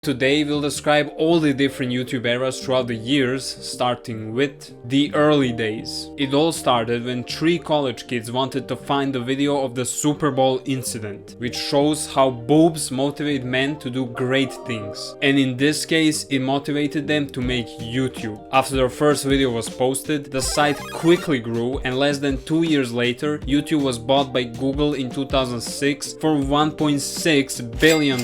Today we'll describe all the different YouTube eras throughout the years, starting with the early days. It all started when 3 college kids wanted to find the video of the Super Bowl incident, which shows how boobs motivate men to do great things. And in this case, it motivated them to make YouTube. After their first video was posted, the site quickly grew, and less than 2 years later, YouTube was bought by Google in 2006 for $1.6 billion.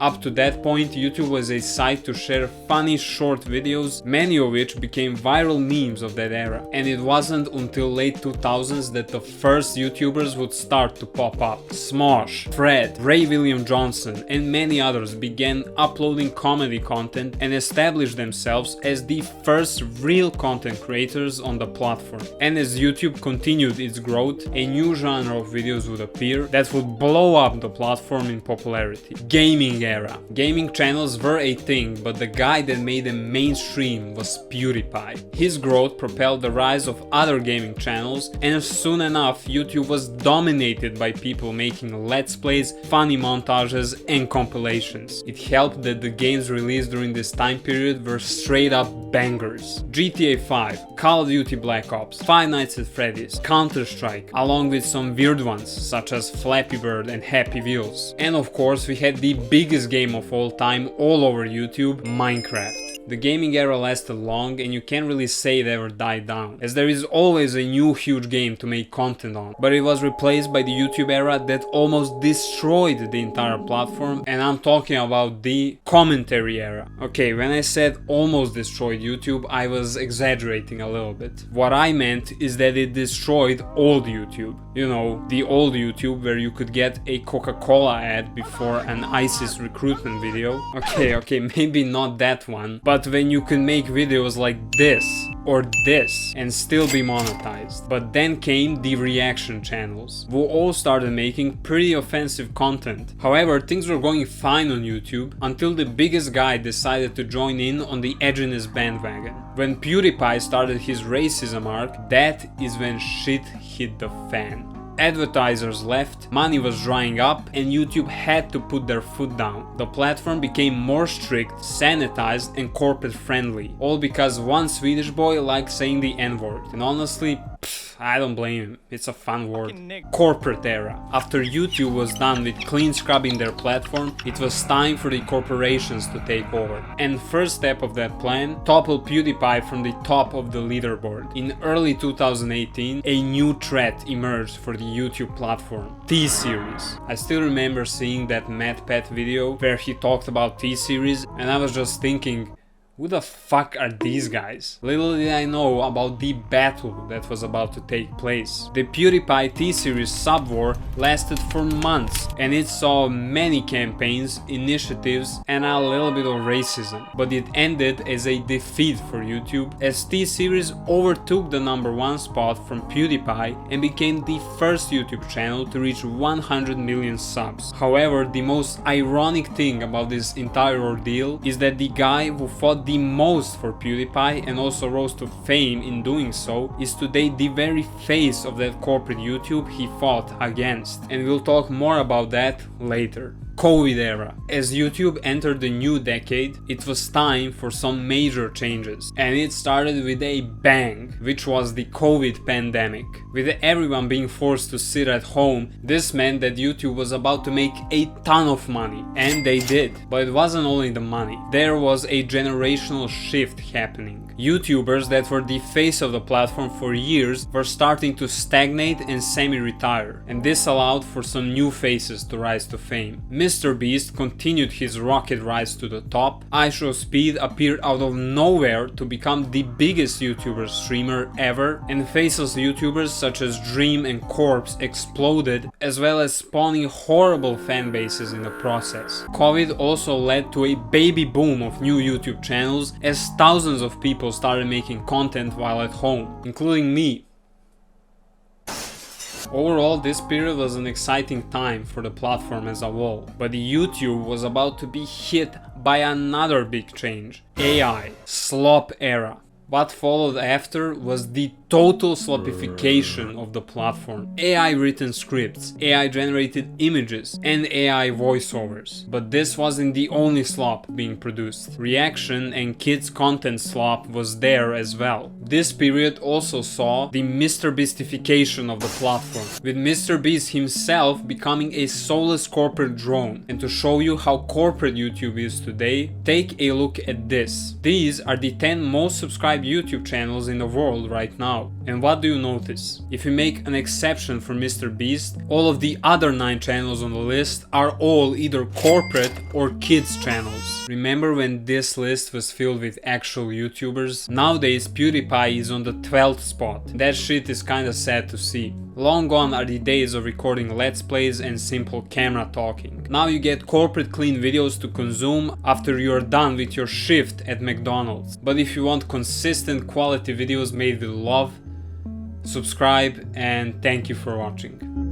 Up to that point, YouTube was a site to share funny short videos, many of which became viral memes of that era. And it wasn't until late 2000s that the first YouTubers would start to pop up. Smosh, Fred, Ray William Johnson, and many others began uploading comedy content and established themselves as the first real content creators on the platform. And as YouTube continued its growth, a new genre of videos would appear that would blow up the platform in popularity. Gaming era. Gaming channels were a thing, but the guy that made them mainstream was PewDiePie. His growth propelled the rise of other gaming channels, and soon enough YouTube was dominated by people making let's plays, funny montages and compilations. It helped that the games released during this time period were straight up bangers. GTA 5, Call of Duty Black Ops, Five Nights at Freddy's, Counter-Strike, along with some weird ones such as Flappy Bird and Happy Wheels. And of course we had the biggest game of all time all over YouTube, Minecraft. The gaming era lasted long, and you can't really say it ever died down, as there is always a new huge game to make content on. But it was replaced by the YouTube era that almost destroyed the entire platform, and I'm talking about the commentary era. Okay, when I said almost destroyed YouTube, I was exaggerating a little bit. What I meant is that it destroyed old YouTube. You know, the old YouTube where you could get a Coca-Cola ad before an ISIS recruitment video. Okay, maybe not that one, but when you can make videos like this or this and still be monetized. But then came the reaction channels, who all started making pretty offensive content. However, things were going fine on YouTube until the biggest guy decided to join in on the edginess bandwagon. When PewDiePie started his racism arc, that is when shit hit the fan. Advertisers left, money was drying up, and YouTube had to put their foot down. The platform became more strict, sanitized and corporate friendly, all because one Swedish boy liked saying the N-word. And honestly, I don't blame him, it's a fun word. Corporate era. After YouTube was done with clean scrubbing their platform, it was time for the corporations to take over. And first step of that plan, topple PewDiePie from the top of the leaderboard. In early 2018, a new threat emerged for the YouTube platform, T-Series. I still remember seeing that MatPat video where he talked about T-Series, and I was just thinking, who the fuck are these guys? Little did I know about the battle that was about to take place. The PewDiePie T-Series sub-war lasted for months, and it saw many campaigns, initiatives and a little bit of racism. But it ended as a defeat for YouTube, as T-Series overtook the #1 spot from PewDiePie and became the first YouTube channel to reach 100 million subs. However, the most ironic thing about this entire ordeal is that the guy who fought the most for PewDiePie and also rose to fame in doing so is today the very face of that corporate YouTube he fought against, and we'll talk more about that later. COVID era. As YouTube entered the new decade, it was time for some major changes, and it started with a bang, which was the COVID pandemic. With everyone being forced to sit at home, this meant that YouTube was about to make a ton of money, and they did. But it wasn't only the money, there was a generational shift happening. YouTubers that were the face of the platform for years were starting to stagnate and semi-retire, and this allowed for some new faces to rise to fame. MrBeast continued his rocket rise to the top, IShowSpeed appeared out of nowhere to become the biggest YouTuber streamer ever, and faceless YouTubers such as Dream and Corpse exploded, as well as spawning horrible fan bases in the process. COVID also led to a baby boom of new YouTube channels, as thousands of people started making content while at home, including me. Overall, this period was an exciting time for the platform as a whole, but YouTube was about to be hit by another big change, AI, slop era. What followed after was the total slopification of the platform. AI written scripts, AI generated images, and AI voiceovers. But this wasn't the only slop being produced. Reaction and kids content slop was there as well. This period also saw the MrBeastification of the platform, with MrBeast himself becoming a soulless corporate drone. And to show you how corporate YouTube is today, take a look at this. These are the 10 most subscribed YouTube channels in the world right now. And what do you notice? If you make an exception for MrBeast, all of the other 9 channels on the list are all either corporate or kids channels. Remember when this list was filled with actual YouTubers? Nowadays PewDiePie is on the 12th spot. That shit is kinda sad to see. Long gone are the days of recording let's plays and simple camera talking. Now you get corporate clean videos to consume after you're done with your shift at McDonald's. But if you want consistent quality videos made with love, subscribe and thank you for watching.